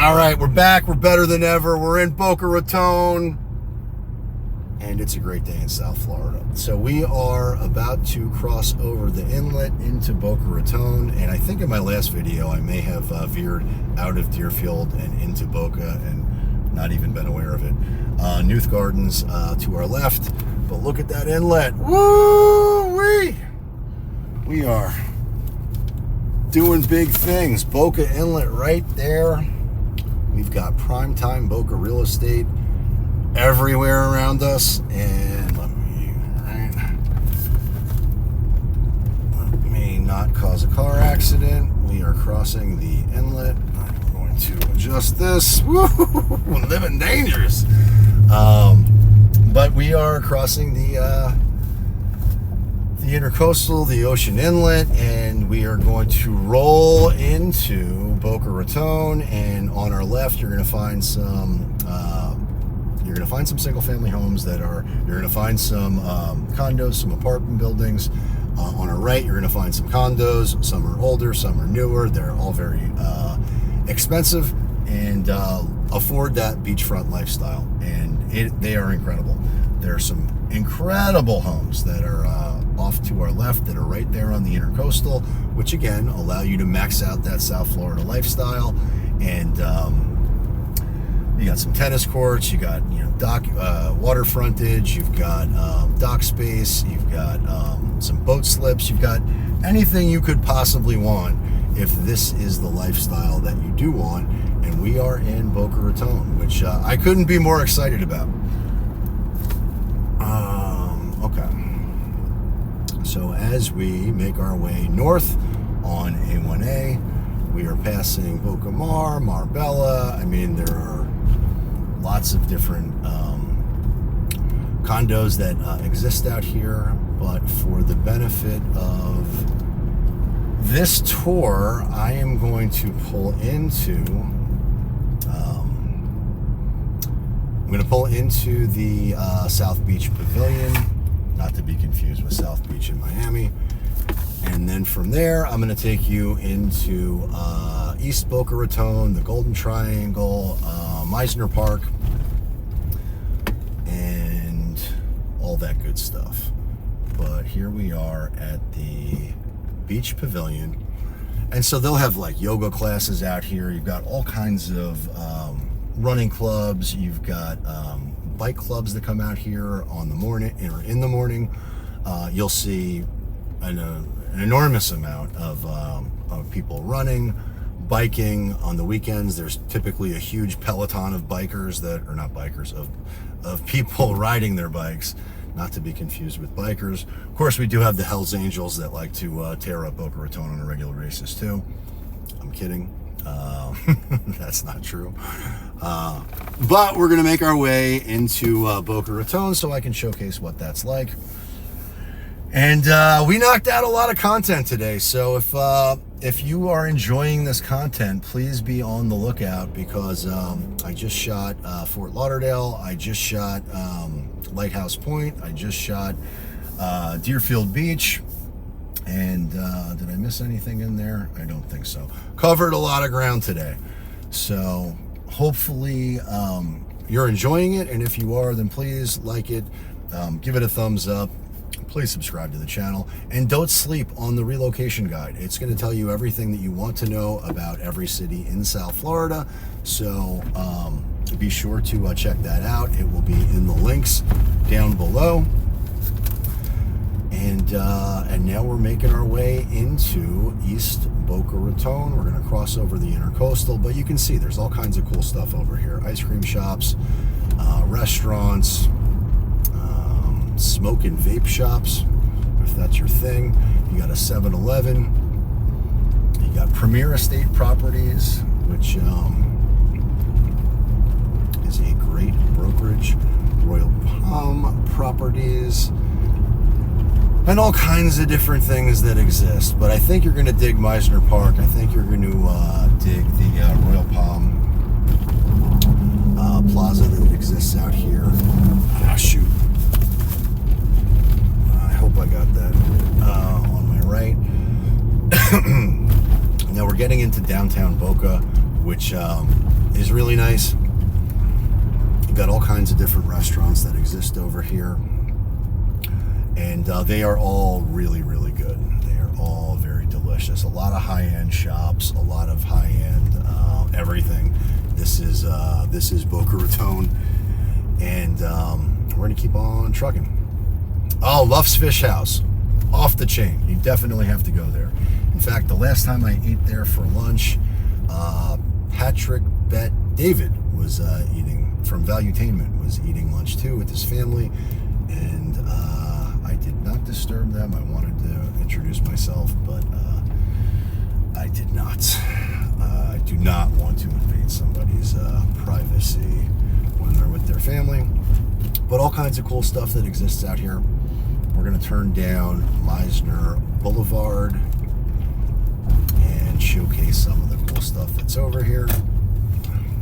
All right, we're back. We're better than ever. We're in Boca Raton, and it's a great day in South Florida. So we are about to cross over the inlet into Boca Raton, and I think in my last video I may have veered out of Deerfield and into Boca and not even been aware of it. Newth Gardens to our left, but look at that inlet. Woo-wee! We are doing big things. Boca Inlet right there. We've got primetime Boca real estate everywhere around us, and let me not cause a car accident. We are crossing the inlet. I'm going to adjust this. Woo! Living dangerous. But we are crossing the intercoastal, the ocean inlet, and we are going to roll into Boca Raton. And on our left, you're going to find some single-family homes you're going to find some condos, some apartment buildings. On our right, you're going to find some condos. Some are older, some are newer. They're all very expensive and afford that beachfront lifestyle, and they are incredible. There are some incredible homes that are off to our left that are right there on the intercoastal, which again allow you to max out that South Florida lifestyle. And you got some tennis courts, you got dock water frontage, you've got dock space, you've got some boat slips, you've got anything you could possibly want if this is the lifestyle that you do want. And we are in Boca Raton, which I couldn't be more excited about. Okay. So as we make our way north on A1A, we are passing Boca Mar, Marbella. I mean, there are lots of different condos that exist out here, but for the benefit of this tour, I am going to pull into the South Beach Pavilion, not to be confused with South Beach in Miami. And then from there, I'm going to take you into East Boca Raton, the Golden Triangle, Meissner Park, and all that good stuff. But here we are at the Beach Pavilion. And so they'll have like yoga classes out here. You've got all kinds of running clubs. You've got bike clubs that come out here on the morning or in the morning. You'll see an enormous amount of people running, biking. On the weekends, there's typically a huge peloton of bikers of people riding their bikes, not to be confused with bikers. Of course, we do have the Hells Angels that like to tear up Boca Raton on a regular basis too. I'm kidding. That's not true. But we're going to make our way into Boca Raton so I can showcase what that's like. And we knocked out a lot of content today, so if you are enjoying this content, please be on the lookout, because I just shot Fort Lauderdale, I just shot Lighthouse Point, I just shot Deerfield Beach, and did I miss anything in there? I don't think so. Covered a lot of ground today, so hopefully you're enjoying it, and if you are, then please like it, give it a thumbs up. Please subscribe to the channel, and don't sleep on the relocation guide. It's going to tell you everything that you want to know about every city in South Florida. So be sure to check that out. It will be in the links down below. And now we're making our way into East Boca Raton. We're going to cross over the intercoastal, but you can see there's all kinds of cool stuff over here. Ice cream shops, restaurants, smoke and vape shops, if that's your thing. You got a 7-Eleven. You got Premier Estate Properties, which is a great brokerage. Royal Palm Properties, and all kinds of different things that exist. But I think you're going to dig Meissner Park. I think you're going to dig the Royal Palm Plaza that exists out here. Ah, shoot. I hope I got that on my right. Now we're getting into downtown Boca, which is really nice. You've got all kinds of different restaurants that exist over here, and they are all really, really good. They are all very delicious. A lot of high-end shops, a lot of high-end everything. This is Boca Raton, and we're gonna keep on trucking. Oh, Luff's Fish House, off the chain. You definitely have to go there. In fact, the last time I ate there for lunch, Patrick David was eating from Valuetainment, was eating lunch too with his family, and I did not disturb them. I wanted to introduce myself, but I did not. I do not want to invade somebody's privacy when they're with their family. But all kinds of cool stuff that exists out here. We're going to turn down Meissner Boulevard and showcase some of the cool stuff that's over here.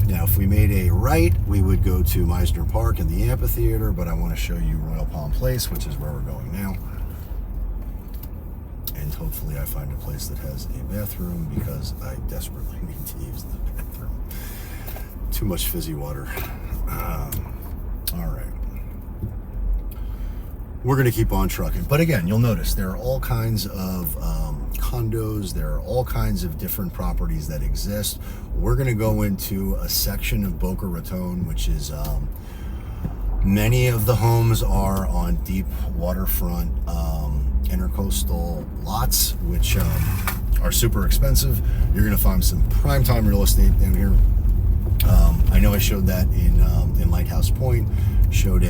Now, if we made a right, we would go to Meissner Park and the amphitheater, but I want to show you Royal Palm Place, which is where we're going now. And hopefully I find a place that has a bathroom, because I desperately need to use the bathroom. Too much fizzy water. All right. We're going to keep on trucking. But again, you'll notice there are all kinds of condos. There are all kinds of different properties that exist. We're going to go into a section of Boca Raton, which is many of the homes are on deep waterfront intercoastal lots, which are super expensive. You're going to find some prime-time real estate down here. I know I showed that in Lighthouse Point. Showed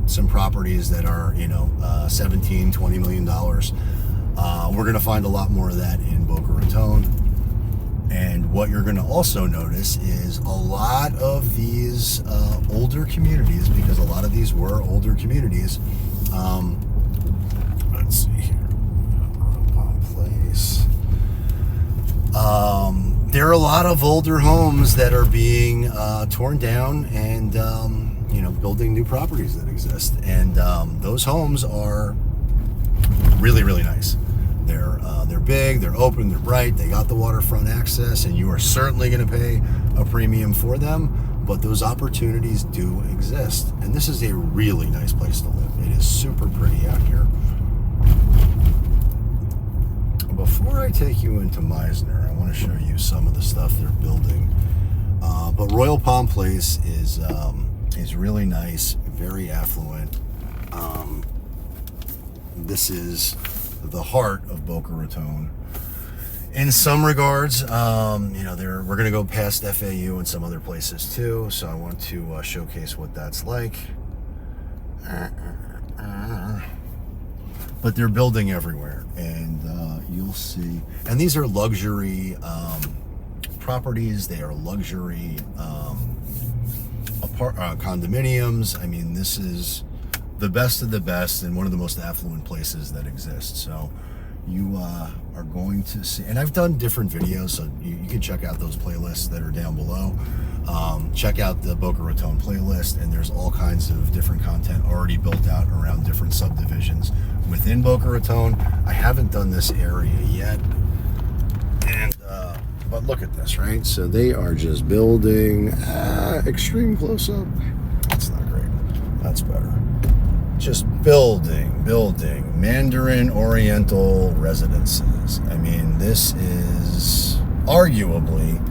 some properties that are, $17, $20 million. We're going to find a lot more of that in Boca Raton. And what you're going to also notice is a lot of these older communities, because a lot of these were older communities. Let's see here. Palm Place. There are a lot of older homes that are being torn down and building new properties that exist, and those homes are really, really nice. They're big, they're open, they're bright, they got the waterfront access, and you are certainly going to pay a premium for them, but those opportunities do exist, and this is a really nice place to live. It is super pretty out here. Before I take you into Meissner, I want to show you some of the stuff they're building. But Royal Palm Place is really nice, very affluent. This is the heart of Boca Raton. In some regards, we're going to go past FAU and some other places too, so I want to showcase what that's like. But they're building everywhere, and you'll see. And these are luxury properties. They are luxury condominiums. I mean, this is the best of the best and one of the most affluent places that exist. So you are going to see, and I've done different videos, so you can check out those playlists that are down below. Check out the Boca Raton playlist, and there's all kinds of different content already built out around different subdivisions within Boca Raton. I haven't done this area yet, and but look at this, right? So they are just building extreme close-up. That's not great. That's better. Just building Mandarin Oriental residences. I mean, this is arguably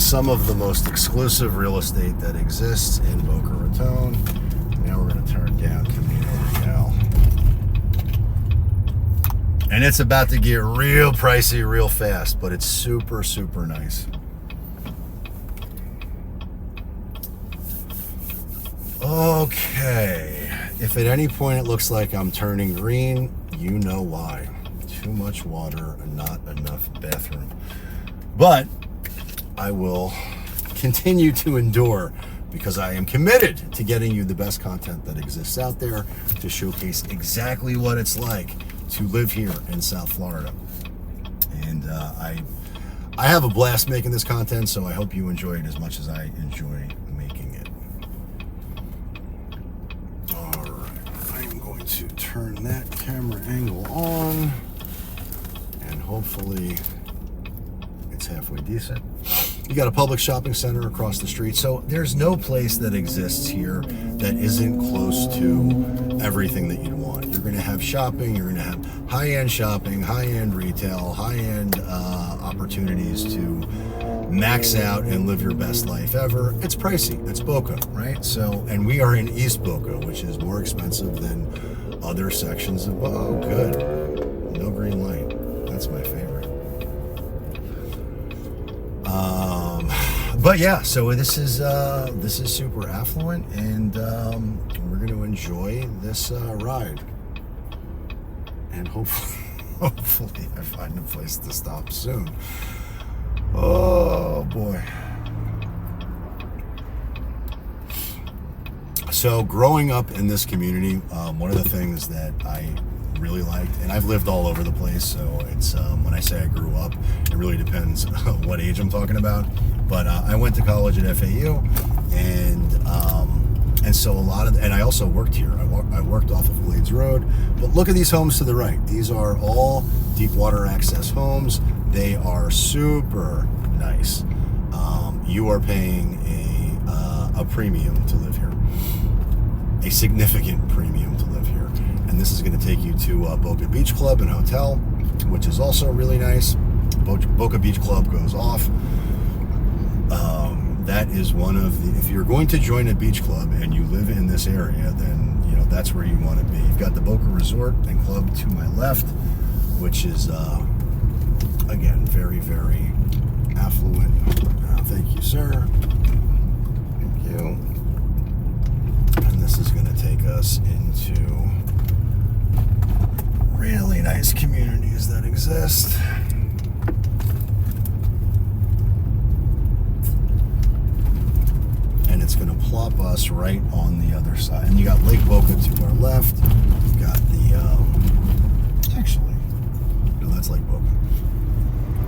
some of the most exclusive real estate that exists in Boca Raton. Now we're going to turn down Camino Real. And it's about to get real pricey real fast, but it's super, super nice. Okay. If at any point it looks like I'm turning green, you know why. Too much water and not enough bathroom. But I will continue to endure, because I am committed to getting you the best content that exists out there to showcase exactly what it's like to live here in South Florida. And I have a blast making this content, so I hope you enjoy it as much as I enjoy making it. All right, I'm going to turn that camera angle on, and hopefully it's halfway decent. You got a public shopping center across the street. So there's no place that exists here that isn't close to everything that you'd want. You're going to have shopping. You're going to have high-end shopping, high-end retail, high-end opportunities to max out and live your best life ever. It's pricey. It's Boca, right? So, and we are in East Boca, which is more expensive than other sections of. Oh, good. No green light. That's my favorite. But yeah, so this is super affluent, and we're going to enjoy this ride, and hopefully I find a place to stop soon. Oh boy. So growing up in this community, one of the things that I really liked, and I've lived all over the place, so it's when I say I grew up, it really depends what age I'm talking about. But I went to college at FAU, and so and I also worked here. I worked off of Glades Road. But look at these homes to the right. These are all deep water access homes. They are super nice. You are paying a premium to live here, a significant premium to live here. And this is going to take you to Boca Beach Club and Hotel, which is also really nice. Boca Beach Club goes off. That is one of the, if you're going to join a beach club and you live in this area, then that's where you want to be. You've got the Boca Resort and Club to my left, which is again very, very affluent. Thank you, sir. Thank you. And this is going to take us into really nice communities that exist. And it's going to plop us right on the other side. And you got Lake Boca to our left. You've got actually, no, that's Lake Boca.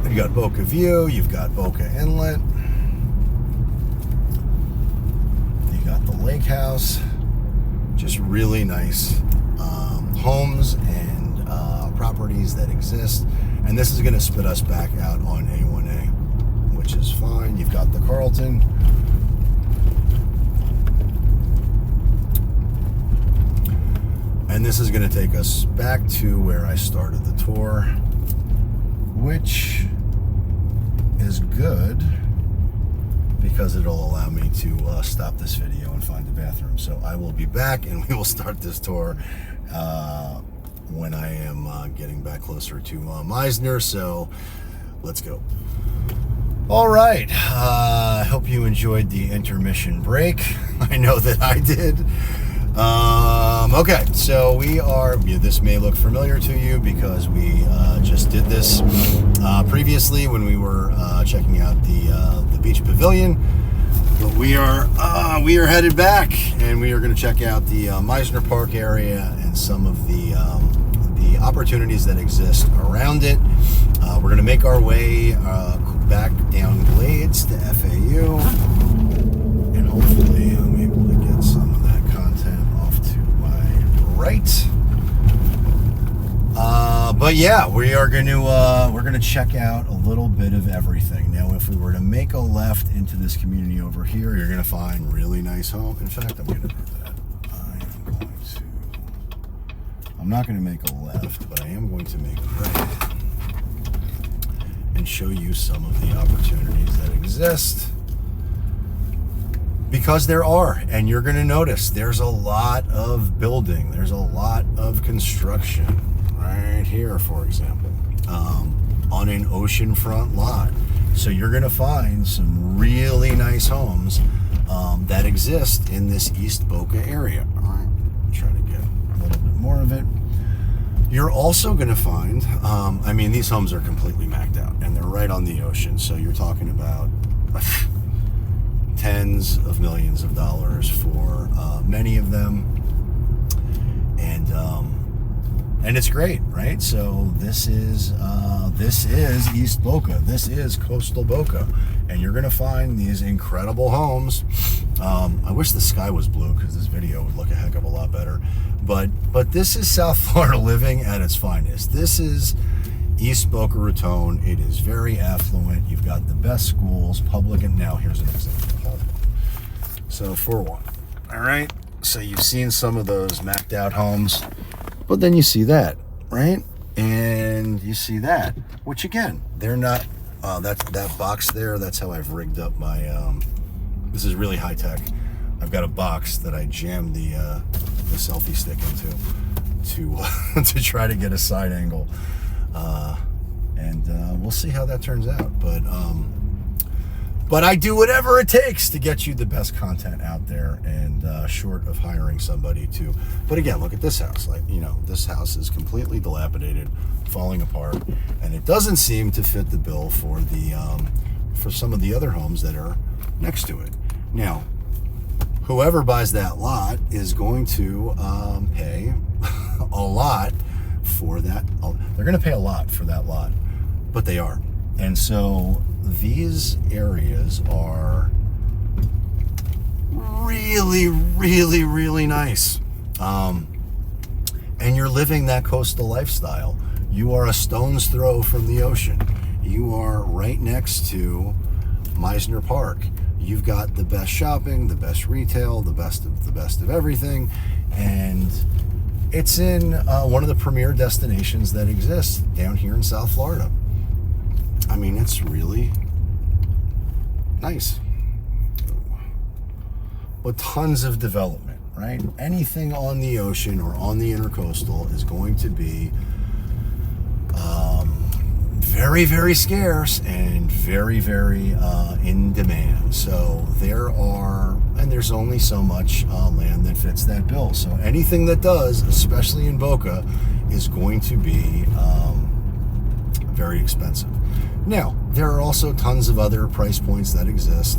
And you got Boca View. You've got Boca Inlet. You got the lake house. Just really nice homes and properties that exist. And this is going to spit us back out on A1A, which is fine. You've got the Carlton. And this is going to take us back to where I started the tour, which is good because it'll allow me to stop this video and find the bathroom. So I will be back and we will start this tour when I am getting back closer to Meissner. So let's go. All right. I hope you enjoyed the intermission break. I know that I did. Okay, so this may look familiar to you because we just did this previously when we were checking out the beach pavilion. But we are headed back, and we are going to check out the Meissner Park area and some of the opportunities that exist around it. We're going to make our way back down Glades to FAU, and hopefully I'm able to get some of that content off to my right. But yeah, we're going to check out a little bit of everything. Now, if we were to make a left into this community over here, you're going to find really nice homes. In fact, I'm going to do that. I'm not going to make a left, but I am going to make a right and show you some of the opportunities that exist. Because there are, and you're going to notice there's a lot of building. There's a lot of construction right here, for example, on an oceanfront lot. So you're going to find some really nice homes that exist in this East Boca area. All right, try to get a little bit more of it. You're also going to find, these homes are completely maxed out, and they're right on the ocean. So you're talking about tens of millions of dollars for many of them, and it's great, right? So this is East Boca. This is coastal Boca, and you're gonna find these incredible homes. I wish the sky was blue because this video would look a heck of a lot better. But this is South Florida living at its finest. This is East Boca Raton. It is very affluent. You've got the best schools, public, and now here's an example. So for one, all right. So you've seen some of those mapped out homes, but then you see that, right? And you see that, which again, they're not. That box there. That's how I've rigged up my. This is really high tech. I've got a box that I jammed the selfie stick into to try to get a side angle, and we'll see how that turns out. But I do whatever it takes to get you the best content out there, and short of hiring somebody to. But again, look at this house. Like, you know, this house is completely dilapidated, falling apart, and it doesn't seem to fit the bill for for some of the other homes that are next to it. Now, whoever buys that lot is going to pay a lot for that. They're going to pay a lot for that lot, but they are. And so these areas are really, really, really nice. And you're living that coastal lifestyle. You are a stone's throw from the ocean. You are right next to Meissner Park. You've got the best shopping, the best retail, the best of everything. And it's in one of the premier destinations that exists down here in South Florida. I mean, it's really nice. But tons of development, right? Anything on the ocean or on the intercoastal is going to be very, very scarce and very, very in demand. So there's only so much land that fits that bill. So anything that does, especially in Boca, is going to be very expensive. Now, there are also tons of other price points that exist.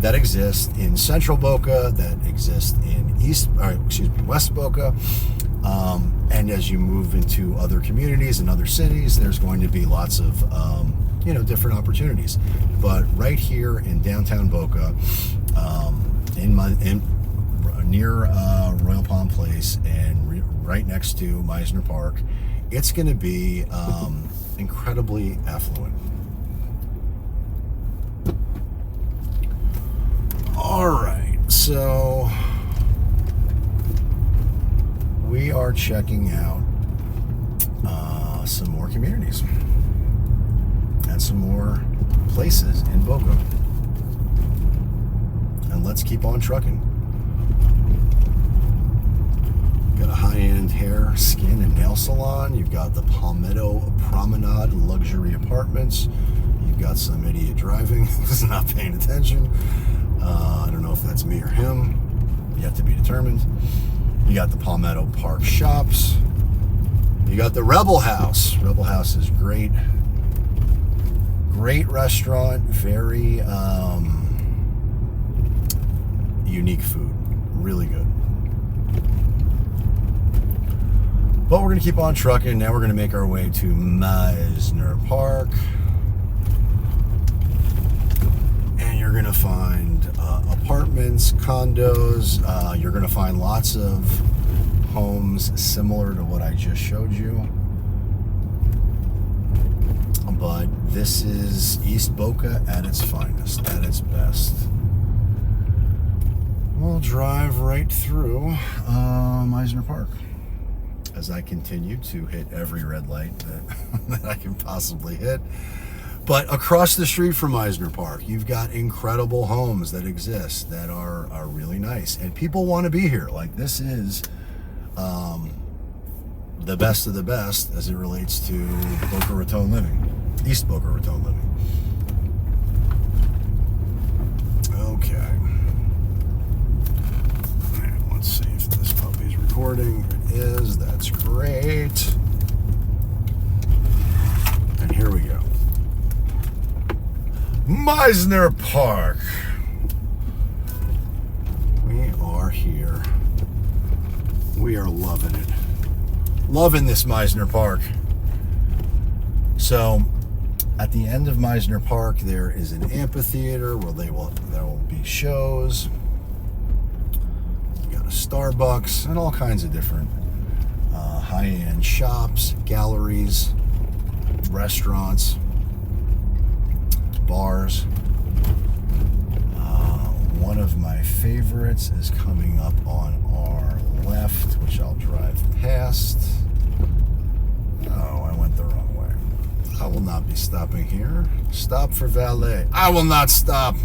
That exist in Central Boca, that exist in West Boca. And as you move into other communities and other cities, there's going to be lots of, different opportunities. But right here in downtown Boca, near Royal Palm Place and right next to Meissner Park, it's going to be incredibly affluent. All right, so we are checking out some more communities and some more places in Boca. And let's keep on trucking. Got a high-end hair, skin, and nail salon. You've got the Palmetto Promenade luxury apartments. You've got some idiot driving who's not paying attention. I don't know if that's me or him. Yet to be determined. You got the Palmetto Park shops. You got the Rebel House. Rebel House is great. Great restaurant. Very unique food. Really good. But we're going to keep on trucking. Now we're going to make our way to Meissner Park. And you're going to find apartments, condos. You're going to find lots of homes similar to what I just showed you. But this is East Boca at its finest, at its best. We'll drive right through Meissner Park as I continue to hit every red light that I can possibly hit. But across the street from Meissner Park, you've got incredible homes that exist that are really nice. And people want to be here. Like, this is the best of the best as it relates to Boca Raton living. East Boca Raton living. Okay. And let's see if this puppy's recording. It is. That's great. And here we go. Meissner Park. We are here. We are loving it. Loving this Meissner Park. So, at the end of Meissner Park, there is an amphitheater where there will be shows. You got a Starbucks, and all kinds of different high-end shops, galleries, restaurants, bars. One of my favorites is coming up on our left, which I'll drive past. Oh, I went the wrong way. I will not be stopping here. Stop for valet. I will not stop.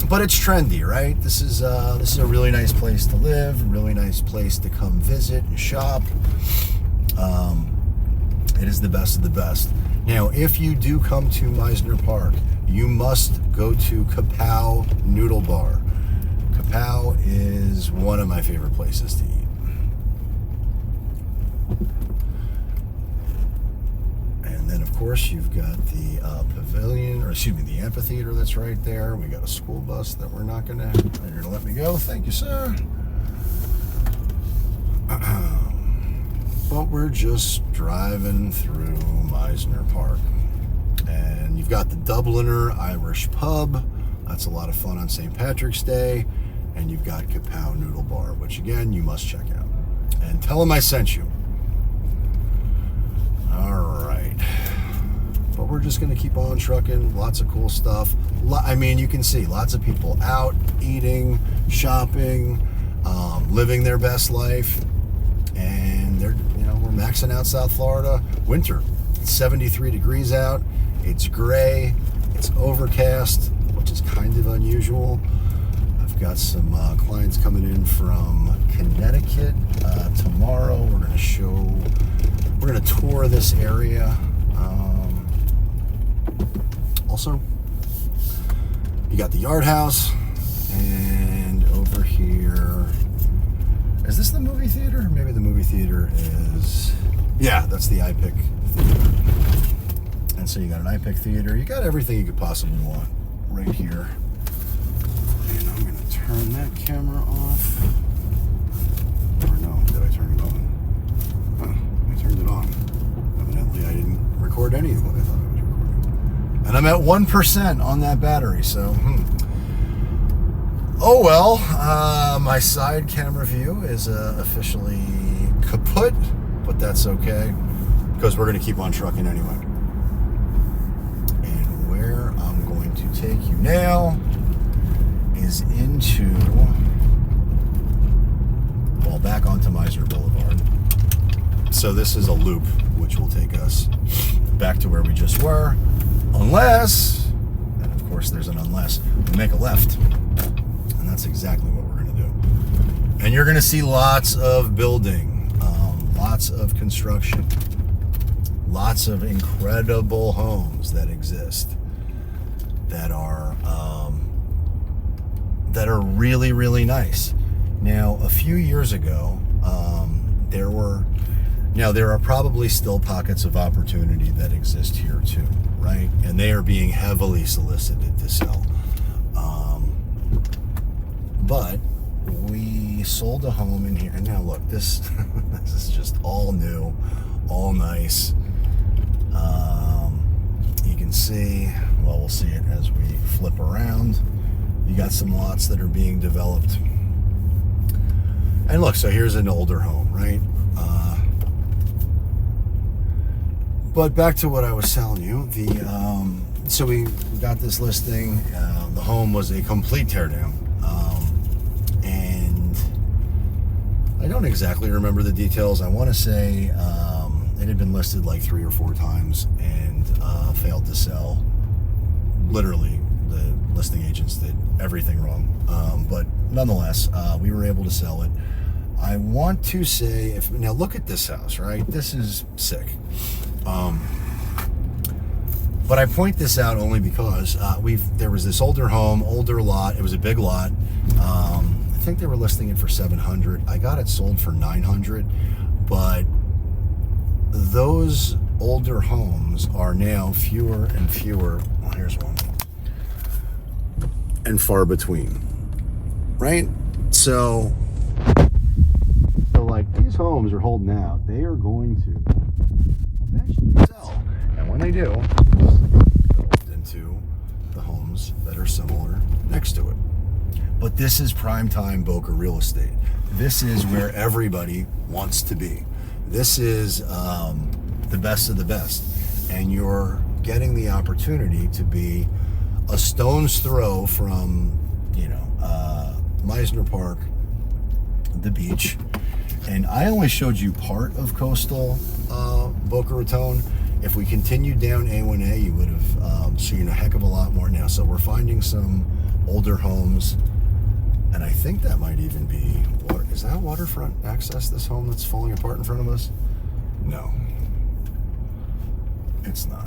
But it's trendy, right? This is a really nice place to live, a really nice place to come visit and shop. It is the best of the best. Now, if you do come to Meissner Park, you must go to Kapow Noodle Bar. Kapow is one of my favorite places to eat. And then, of course, you've got the pavilion, or excuse me, the amphitheater that's right there. We got a school bus that you're gonna let me go. Thank you, sir. But we're just driving through Meissner Park. And you've got the Dubliner Irish Pub. That's a lot of fun on St. Patrick's Day. And you've got Kapow Noodle Bar, which again, you must check out. And tell them I sent you. All right. But we're just going to keep on trucking. Lots of cool stuff. I mean, you can see lots of people out eating, shopping, living their best life. And they're, we're maxing out South Florida. Winter. It's 73 degrees out. It's gray. It's overcast, which is kind of unusual. I've got some clients coming in from Connecticut tomorrow. We're going to tour this area. Also, you got the Yard House, and over here, is this the movie theater? Maybe the movie theater is, yeah, that's the iPic Theater. And so you got an iPic Theater. You got everything you could possibly want right here. And I'm going to turn that camera off. Or no, did I turn it on? Oh, I turned it on. Evidently, I didn't record any of what I thought I was recording. And I'm at 1% on that battery, so oh well. My side camera view is officially kaput, but that's okay because we're going to keep on trucking anyway. And where I'm going to take you now is back onto Meissner Boulevard. So this is a loop which will take us back to where we just were, unless, and of course there's an unless, we make a left. And that's exactly what we're going to do. And you're going to see lots of building, lots of construction, lots of incredible homes that exist that are really, really nice. Now, a few years ago, there are probably still pockets of opportunity that exist here too, right? And they are being heavily solicited to sell. But we sold a home in here, and now look, this this is just all new, all nice. You can see, well, we'll see it as we flip around. You got some lots that are being developed. And look, so here's an older home, right? But back to what I was telling you, so we got this listing. The home was a complete teardown. And I don't exactly remember the details. I want to say it had been listed like 3 or 4 times and failed to sell. Literally, the listing agents did everything wrong. But nonetheless, we were able to sell it. I want to say, now look at this house, right? This is sick. But I point this out only because there was this older home, older lot. It was a big lot. I think they were listing it for $700. I got it sold for $900. But those older homes are now fewer and fewer. Well, here's one. And far between, right? So like these homes are holding out. They are going to eventually sell. And when they do, they'll build into the homes that are similar next to it. But this is primetime Boca real estate. This is where everybody wants to be. This is the best of the best. And you're getting the opportunity to be a stone's throw from, Meissner Park, the beach. And I only showed you part of coastal Boca Raton. If we continued down A1A, you would have seen a heck of a lot more now. So we're finding some older homes. And I think that might even be, is that Waterfront access, this home that's falling apart in front of us? No, it's not.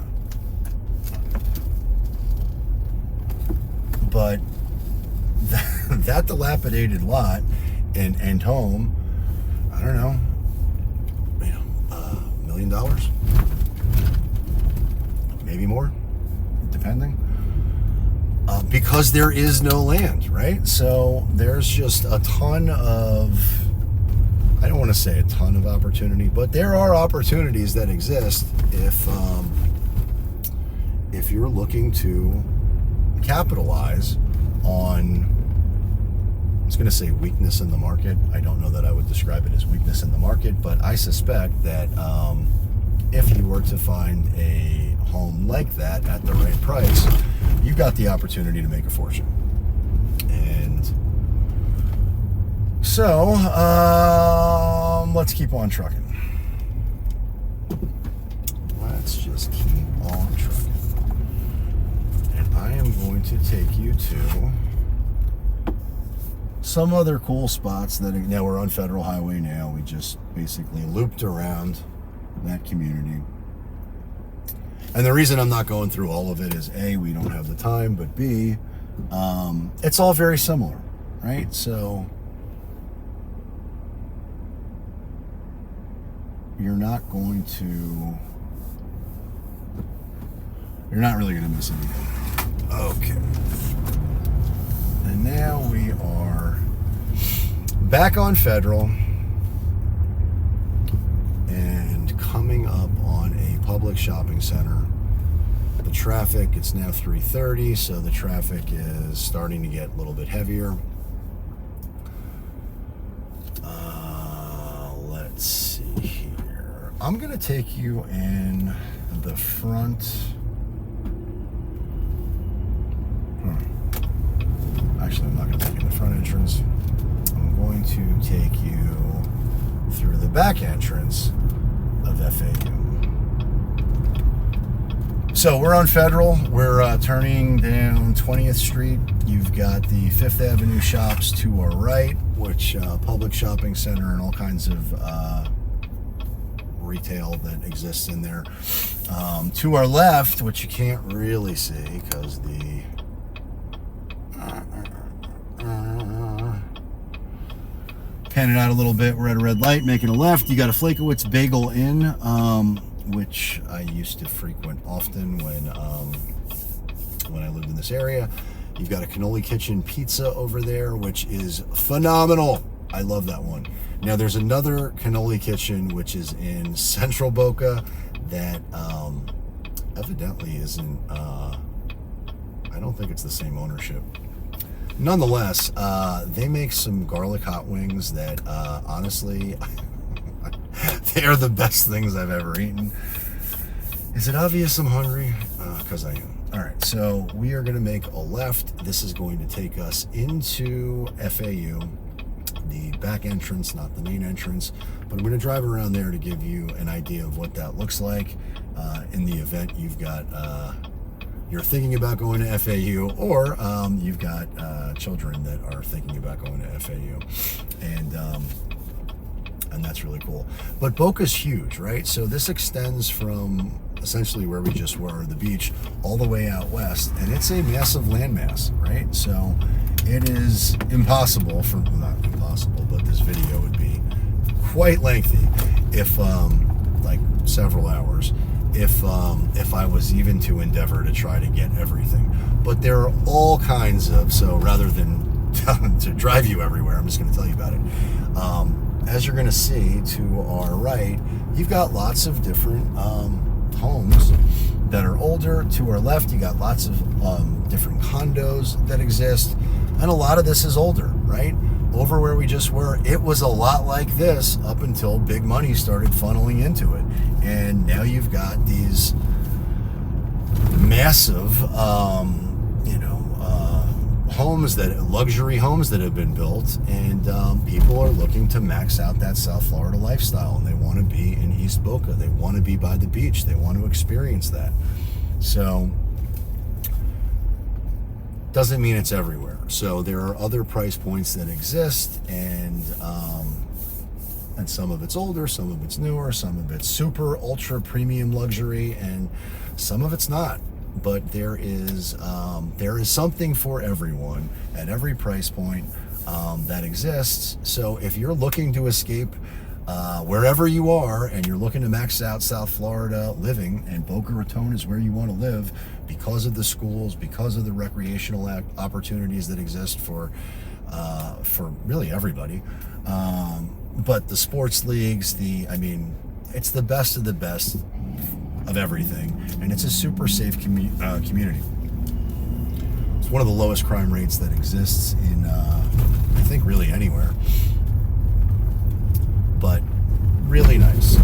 But that dilapidated lot and home, I don't know, $1 million, maybe more, depending. Because there is no land, right? So there's just a ton of, I don't want to say a ton of opportunity, but there are opportunities that exist if you're looking to capitalize on, I was going to say weakness in the market. I don't know that I would describe it as weakness in the market, but I suspect that if you were to find a home like that at the right price, you've got the opportunity to make a fortune. And so let's keep on trucking. Let's just keep on trucking. And I am going to take you to some other cool spots that now we're on Federal Highway now. We just basically looped around that community. And the reason I'm not going through all of it is A, we don't have the time, but B, it's all very similar, right? So you're not really going to miss anything. Okay. And now we are back on Federal and coming up on a public shopping center. The traffic, it's now 3:30, so the traffic is starting to get a little bit heavier. Let's see here. I'm going to take you in the front. Actually, I'm not going to take you in the front entrance. I'm going to take you through the back entrance of FAU. So we're on Federal. We're turning down 20th Street. You've got the Fifth Avenue shops to our right, which public shopping center and all kinds of retail that exists in there. To our left, which you can't really see because the pan it out a little bit. We're at a red light, making a left. You got a Flakowitz Bagel Inn, which I used to frequent often when I lived in this area. You've got a Cannoli Kitchen Pizza over there, which is phenomenal. I love that one. Now there's another Cannoli Kitchen which is in Central Boca that evidently isn't. I don't think it's the same ownership. Nonetheless, they make some garlic hot wings that honestly, they are the best things I've ever eaten. Is it obvious I'm hungry? Because I am. All right, so we are going to make a left. This is going to take us into FAU, the back entrance, not the main entrance. But I'm going to drive around there to give you an idea of what that looks like in the event you're thinking about going to FAU, or you've got children that are thinking about going to FAU, and that's really cool. But Boca's huge, right? So this extends from essentially where we just were, the beach, all the way out west, and it's a massive landmass, right? So it is impossible not impossible, but this video would be quite lengthy if like several hours if I was even to endeavor to try to get everything. But there are all kinds of, so rather than to drive you everywhere, I'm just going to tell you about it. As you're going to see to our right, you've got lots of different homes that are older. To our left, you got lots of different condos that exist. And a lot of this is older, right? Over where we just were, it was a lot like this up until big money started funneling into it. And now you've got these massive, luxury homes that have been built, and people are looking to max out that South Florida lifestyle, and they want to be in East Boca. They want to be by the beach. They want to experience that. So, doesn't mean it's everywhere. So there are other price points that exist, and some of it's older, some of it's newer, some of it's super ultra premium luxury, and some of it's not. But there is something for everyone at every price point that exists. So if you're looking to escape wherever you are, and you're looking to max out South Florida living, and Boca Raton is where you want to live because of the schools, because of the recreational opportunities that exist for really everybody. But the sports leagues, it's the best of the best of everything, and it's a super safe community. It's one of the lowest crime rates that exists in, I think, really anywhere. But really nice.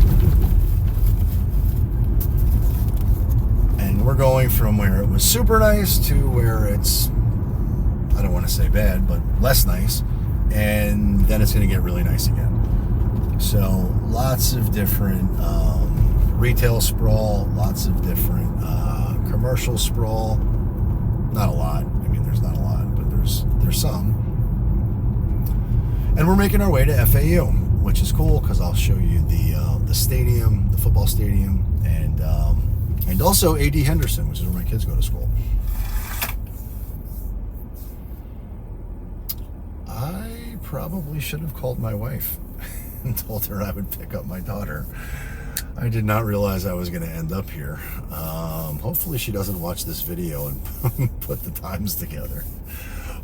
And we're going from where it was super nice to where it's, I don't want to say bad, but less nice, and then it's going to get really nice again. So lots of different retail sprawl, lots of different commercial sprawl. Not a lot. There's not a lot, but there's some. And we're making our way to FAU, which is cool because I'll show you the stadium, the football stadium, and also A.D. Henderson, which is where my kids go to school. I probably should have called my wife and told her I would pick up my daughter. I did not realize I was going to end up here. Hopefully she doesn't watch this video and put the times together,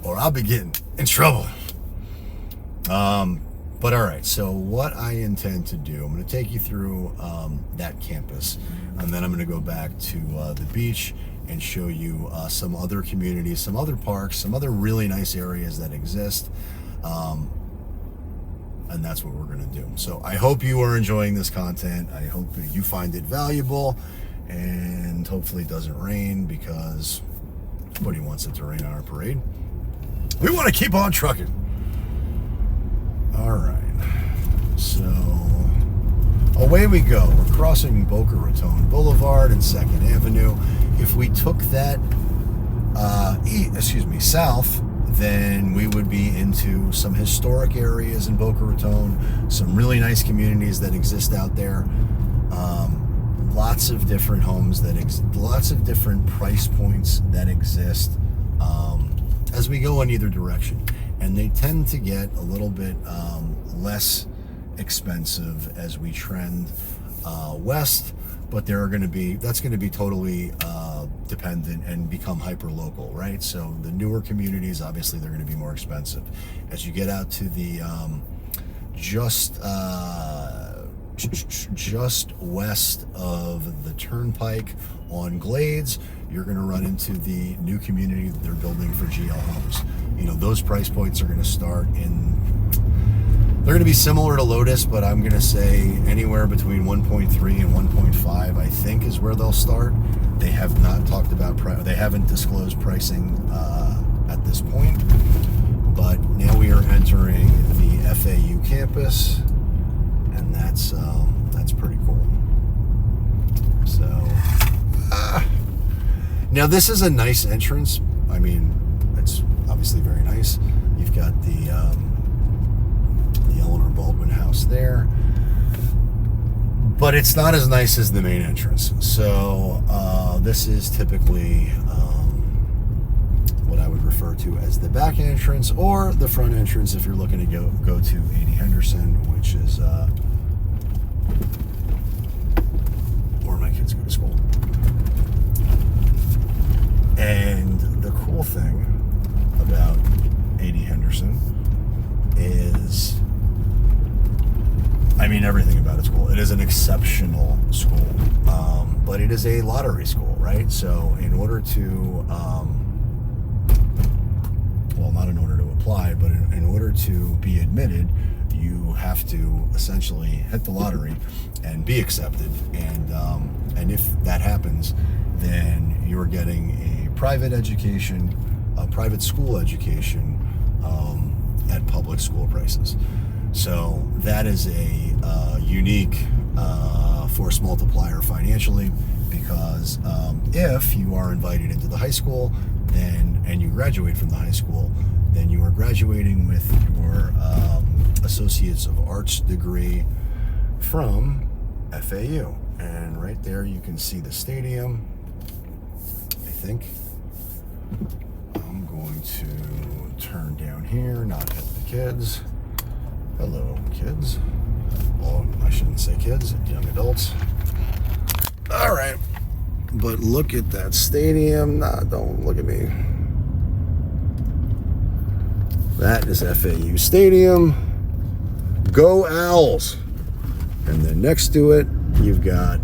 or I'll be getting in trouble. But all right, so what I intend to do, I'm going to take you through that campus, and then I'm going to go back to the beach and show you some other communities, some other parks, some other really nice areas that exist. And that's what we're going to do. So I hope you are enjoying this content. I hope you find it valuable, and hopefully it doesn't rain, because nobody wants it to rain on our parade. We want to keep on trucking. All right. So away we go. We're crossing Boca Raton Boulevard and 2nd Avenue. If we took that south, then we would be into some historic areas in Boca Raton, some really nice communities that exist out there, lots of different homes lots of different price points that exist as we go in either direction. And they tend to get a little bit less expensive as we trend west, but that's going to be totally dependent and become hyper local, right? So the newer communities, obviously, they're going to be more expensive. As you get out to the just west of the Turnpike on Glades, you're going to run into the new community that they're building for GL Homes. Those price points are going to start they're going to be similar to Lotus, but I'm going to say anywhere between 1.3 and 1.5, I think, is where they'll start. They have not talked about they haven't disclosed pricing at this point, but now we are entering the FAU campus, and that's pretty cool. So now this is a nice entrance. It's obviously very nice. You've got the Eleanor Baldwin house there, but it's not as nice as the main entrance. So this is typically what I would refer to as the back entrance, or the front entrance if you're looking to go to A.D. Henderson, which is where my kids go to school. And the cool thing about A.D. Henderson is, everything about it's cool. It is an exceptional school, but it is a lottery school, right? So in order to, well, not in order to apply, but in order to be admitted, you have to essentially hit the lottery and be accepted. And if that happens, then you're getting a private education, a private school education at public school prices. So that is a unique force multiplier financially, because if you are invited into the high school and you graduate from the high school, then you are graduating with your Associates of Arts degree from FAU. And right there you can see the stadium, I think. I'm going to turn down here, not hit the kids. Hello, kids. Well, I shouldn't say kids, young adults. All right, but look at that stadium. Nah, don't look at me. That is FAU Stadium. Go Owls. And then next to it, you've got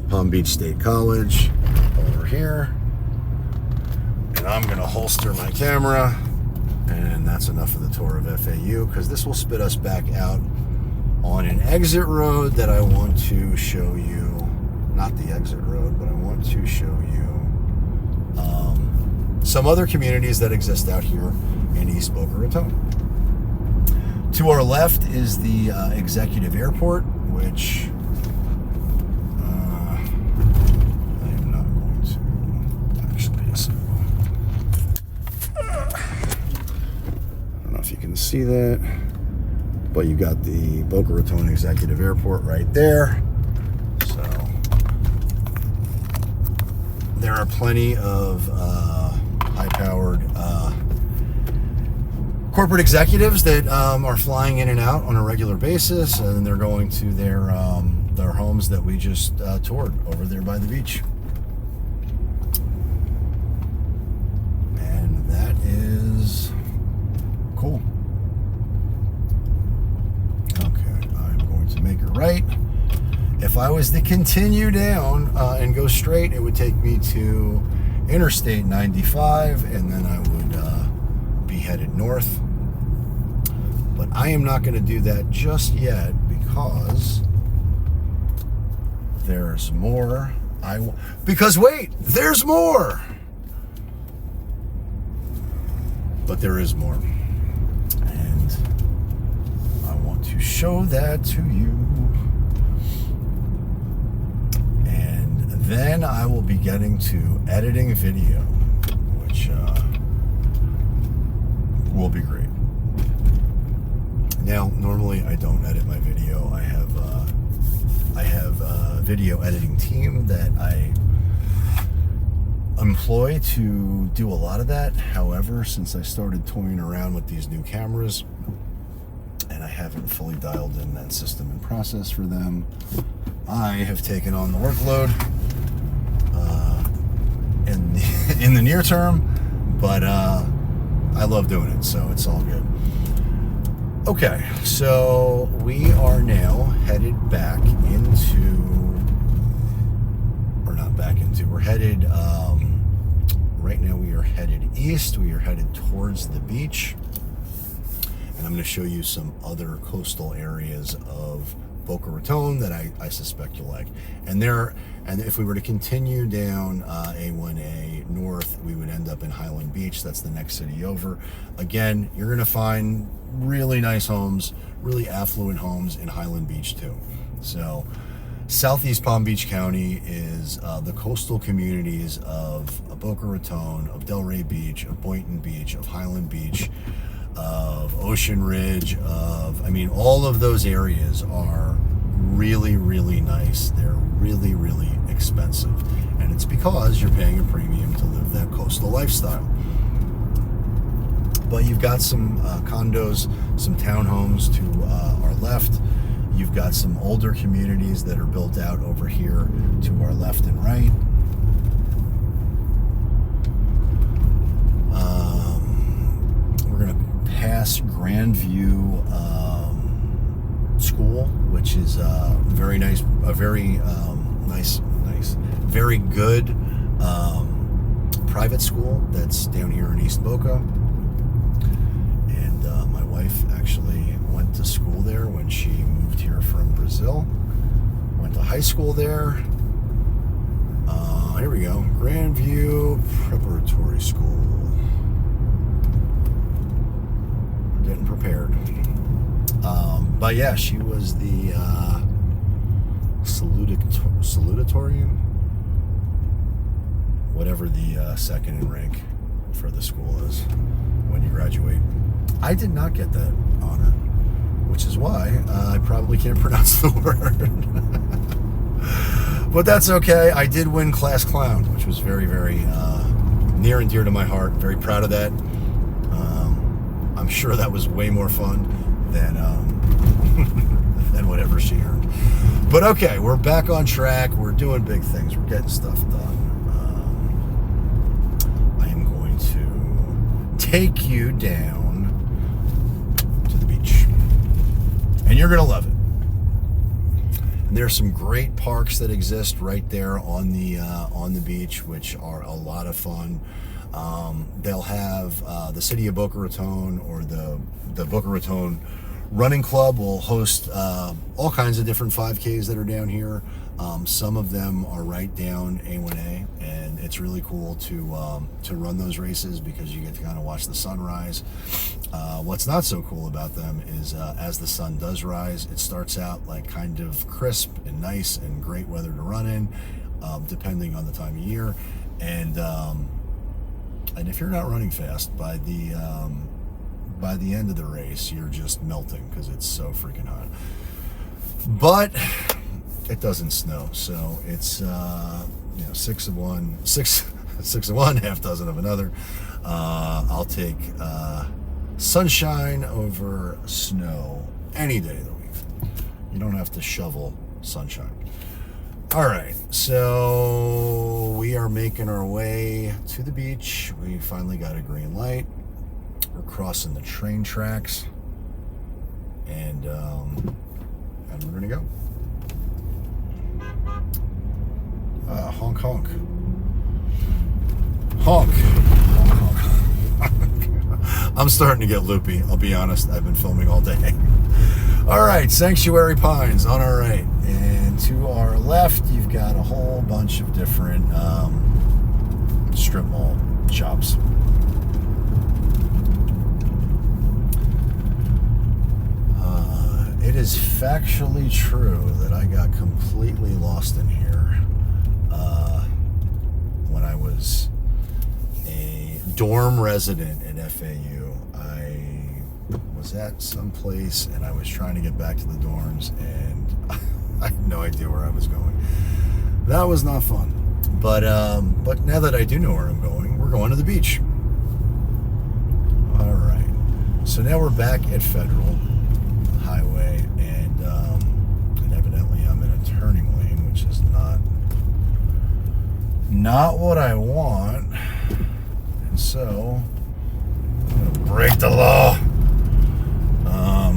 Palm Beach State College over here. And I'm gonna holster my camera. And that's enough of the tour of FAU, because this will spit us back out on an exit road that I want to show you. Not the exit road, but I want to show you some other communities that exist out here in East Boca Raton. To our left is the Executive Airport, which I am not going to actually. So, I don't know if you can see that, but you got the Boca Raton Executive Airport right there. So there are plenty of high-powered corporate executives that are flying in and out on a regular basis, and they're going to their homes that we just toured over there by the beach. And that is cool. Okay, I'm going to make a right. If I was to continue down and go straight, it would take me to Interstate 95, and then I would be headed north. But I am not going to do that just yet, because there's more. Because wait, there's more. But there is more, and I want to show that to you. And then I will be getting to editing video, which will be great. Now, normally I don't edit my video. I have a video editing team that I employ to do a lot of that. However, since I started toying around with these new cameras and I haven't fully dialed in that system and process for them, I have taken on the workload in the near term, but I love doing it, so it's all good. Okay, so we are now headed back into, or not back into, we're headed, right now we are headed east. We are headed towards the beach. And I'm going to show you some other coastal areas of Boca Raton that I suspect you'll like. And if we were to continue down A1A north, we would end up in Highland Beach. That's the next city over. Again, you're going to find really nice homes, really affluent homes in Highland Beach too. So Southeast Palm Beach County is the coastal communities of Boca Raton, of Delray Beach, of Boynton Beach, of Highland Beach, of Ocean Ridge, all of those areas are really, really nice. They're really, really expensive. And it's because you're paying a premium to live that coastal lifestyle. But you've got some condos, some townhomes to our left. You've got some older communities that are built out over here to our left and right. We're going to pass Grandview School, which is very nice, very good private school that's down here in East Boca. wife actually went to school there when she moved here from Brazil. Went to high school there. Here we go. Grandview Preparatory School. We're getting prepared. But yeah, she was the salutatorian, whatever the second in rank for the school is when you graduate. I did not get that honor, which is why I probably can't pronounce the word. But that's okay. I did win class clown, which was very, very near and dear to my heart. Very proud of that. I'm sure that was way more fun than than whatever she earned. But okay, we're back on track. We're doing big things. We're getting stuff done. I am going to take you down to the beach, and you're gonna love it. And there's some great parks that exist right there on the beach, which are a lot of fun. They'll have the city of Boca Raton, or the Boca Raton Running Club will host all kinds of different 5Ks that are down here. Some of them are right down A1A, and it's really cool to run those races because you get to kind of watch the sunrise. What's not so cool about them is as the sun does rise, it starts out like kind of crisp and nice and great weather to run in, depending on the time of year. And if you're not running fast, by the end of the race, you're just melting because it's so freaking hot. But it doesn't snow, so it's 6 of one, half dozen of another. I'll take sunshine over snow any day of the week. You don't have to shovel sunshine. All right, so we are making our way to the beach. We finally got a green light. We're crossing the train tracks, and we're gonna go. Honk, honk. Honk. Honk, honk. I'm starting to get loopy, I'll be honest. I've been filming all day. All right, Sanctuary Pines on our right. And to our left, you've got a whole bunch of different strip mall shops. It is factually true that I got completely lost in here when I was a dorm resident at FAU. I was at some place and I was trying to get back to the dorms, and I had no idea where I was going. That was not fun. But now that I do know where I'm going, we're going to the beach. All right. So now we're back at Federal Highway, and evidently I'm in a turning lane, which is not what I want. And so I'm gonna break the law.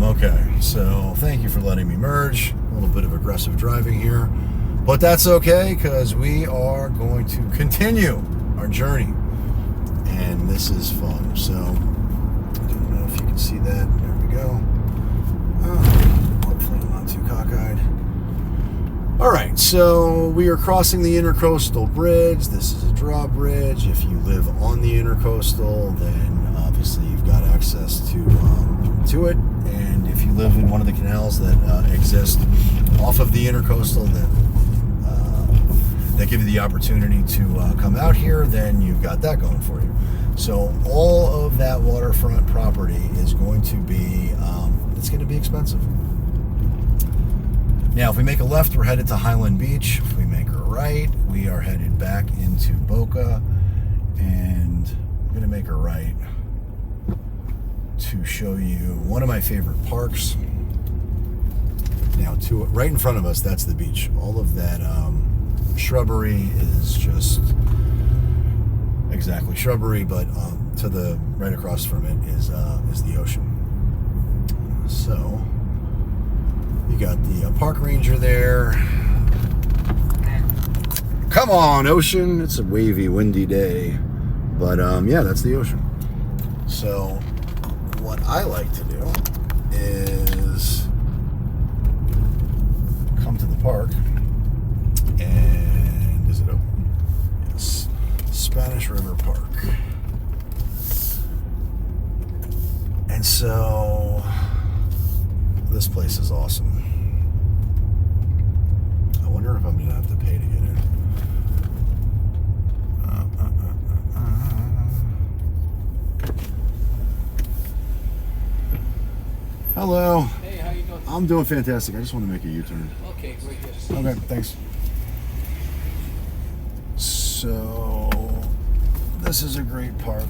Okay, so thank you for letting me merge. A little bit of aggressive driving here, but that's okay because we are going to continue our journey, and this is fun. So I don't know if you can see that. There we go. Hopefully I'm not too cockeyed. All right, so we are crossing the Intercoastal Bridge. This is a drawbridge. If you live on the Intercoastal, then obviously you've got access to it. And if you live in one of the canals that exist off of the Intercoastal that give you the opportunity to come out here, then you've got that going for you. So all of that waterfront property is going to be it's going to be expensive. Now, if we make a left, we're headed to Highland Beach. If we make a right, we are headed back into Boca, and I'm going to make a right to show you one of my favorite parks. Now, right in front of us, that's the beach. All of that shrubbery is just exactly shrubbery, but to the right across from it is the ocean. So you got the park ranger there. Come on, ocean. It's a wavy, windy day, but yeah, that's the ocean. So what what I like to do is come to the park, and is it open? Yes. Spanish River Park. And so this place is awesome. I wonder if I'm gonna have to pay to get in. Hello. Hey, how you doing? I'm doing fantastic. I just want to make a U-turn. Okay, very good. Okay, thanks. So, this is a great park.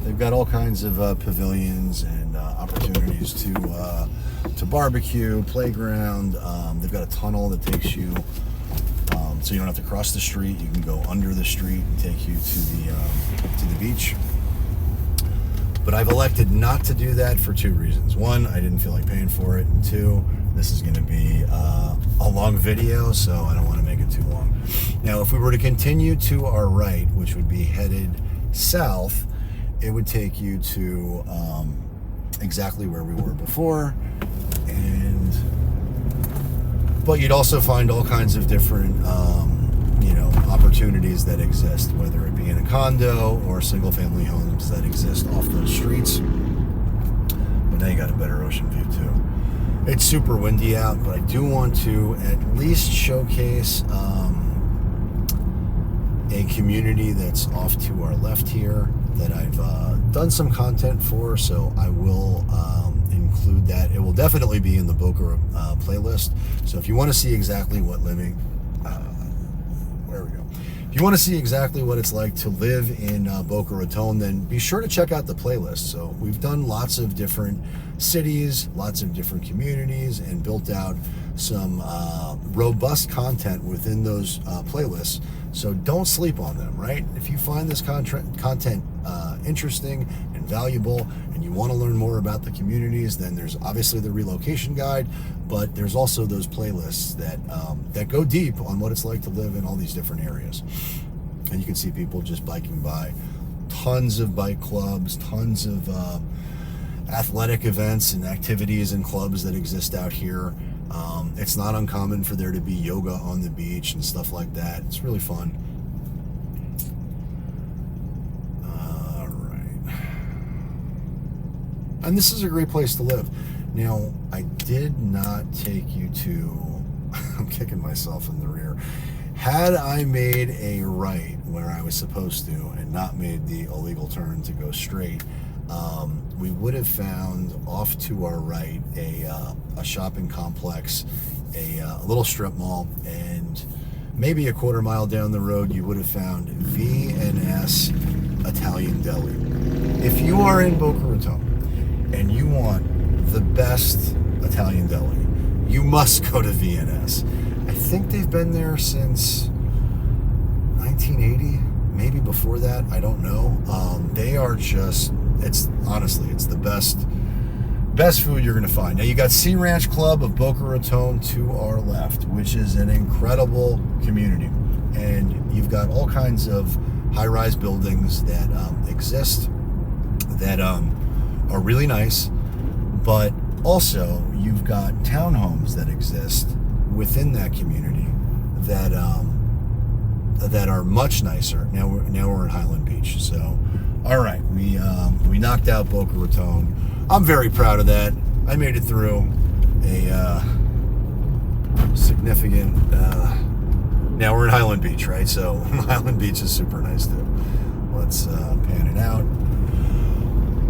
They've got all kinds of pavilions and opportunities to barbecue, playground. They've got a tunnel that takes you, so you don't have to cross the street. You can go under the street and take you to the beach. But I've elected not to do that for two reasons. One, I didn't feel like paying for it. And two, this is going to be a long video, so I don't want to make it too long. Now, if we were to continue to our right, which would be headed south, it would take you to exactly where we were before. But you'd also find all kinds of different opportunities that exist, whether it be in a condo or single family homes that exist off those streets. But now you got a better ocean view too. It's super windy out, but I do want to at least showcase a community that's off to our left here that I've done some content for, so I will include that. It will definitely be in the Boca playlist. So if you want to see exactly what living if you want to see exactly what it's like to live in Boca Raton, then be sure to check out the playlist. So we've done lots of different cities, lots of different communities, and built out some robust content within those playlists. So don't sleep on them, right? If you find this content interesting and valuable, and you want to learn more about the communities, then there's obviously the relocation guide, but there's also those playlists that go deep on what it's like to live in all these different areas. And you can see people just biking by, tons of bike clubs, tons of athletic events and activities and clubs that exist out here. It's not uncommon for there to be yoga on the beach and stuff like that. It's really fun. All right. And this is a great place to live. Now, I did not take you to, I'm kicking myself in the rear. Had I made a right where I was supposed to and not made the illegal turn to go straight, we would have found off to our right a shopping complex, a little strip mall, and maybe a quarter mile down the road you would have found V&S Italian Deli. If you are in Boca Raton and you want the best Italian deli, you must go to V&S. I think they've been there since 1980, maybe before that, I don't know. They are just, it's the best food you're going to find. Now you got Sea Ranch Club of Boca Raton to our left, which is an incredible community. And you've got all kinds of high-rise buildings that exist that are really nice, but also you've got townhomes that exist within that community that are much nicer. Now we're in Highland Beach. So, all right, we knocked out Boca Raton. I'm very proud of that. I made it through a significant. Now we're in Highland Beach, right? So Highland Beach is super nice too. Let's pan it out.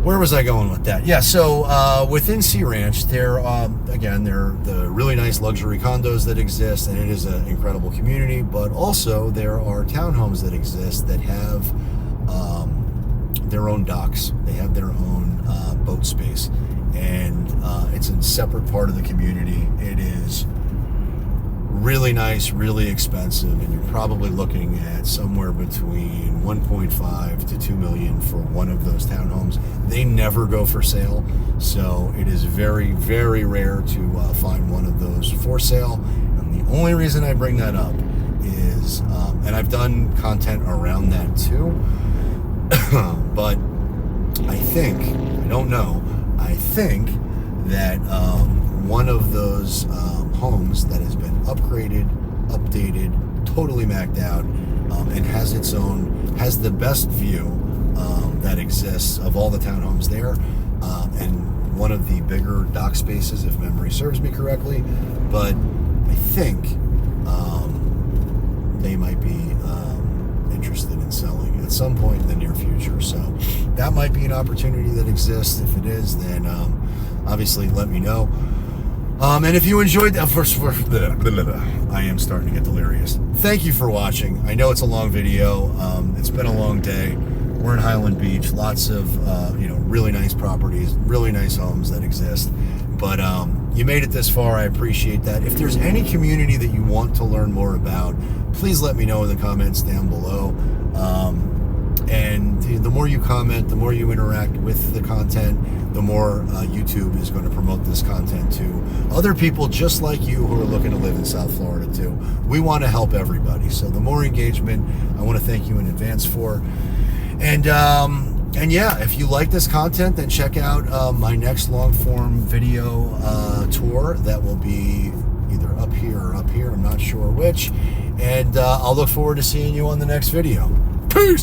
Where was I going with that? Yeah, so within Sea Ranch, there are the really nice luxury condos that exist, and it is an incredible community, but also there are townhomes that exist that have their own docks. They have their own boat space, and it's a separate part of the community. It is really nice, really expensive, and you're probably looking at somewhere between 1.5 to 2 million for one of those townhomes. They never go for sale, so it is very, very rare to find one of those for sale. And the only reason I bring that up is, and I've done content around that too, but I I think that one of those homes that has been upgraded, updated, totally macked out, and has the best view that exists of all the townhomes there, and one of the bigger dock spaces, if memory serves me correctly. But I think they might be interested in selling at some point in the near future. So that might be an opportunity that exists. If it is, then obviously let me know. And if you enjoyed that, I am starting to get delirious. Thank you for watching. I know it's a long video. It's been a long day. We're in Highland Beach. Lots of really nice properties, really nice homes that exist. But you made it this far. I appreciate that. If there's any community that you want to learn more about, please let me know in the comments down below. And the more you comment, the more you interact with the content, the more YouTube is going to promote this content to other people just like you who are looking to live in South Florida too. We want to help everybody. So the more engagement, I want to thank you in advance for. And yeah, if you like this content, then check out my next long form video tour that will be either up here or up here. I'm not sure which. And I'll look forward to seeing you on the next video. Peace!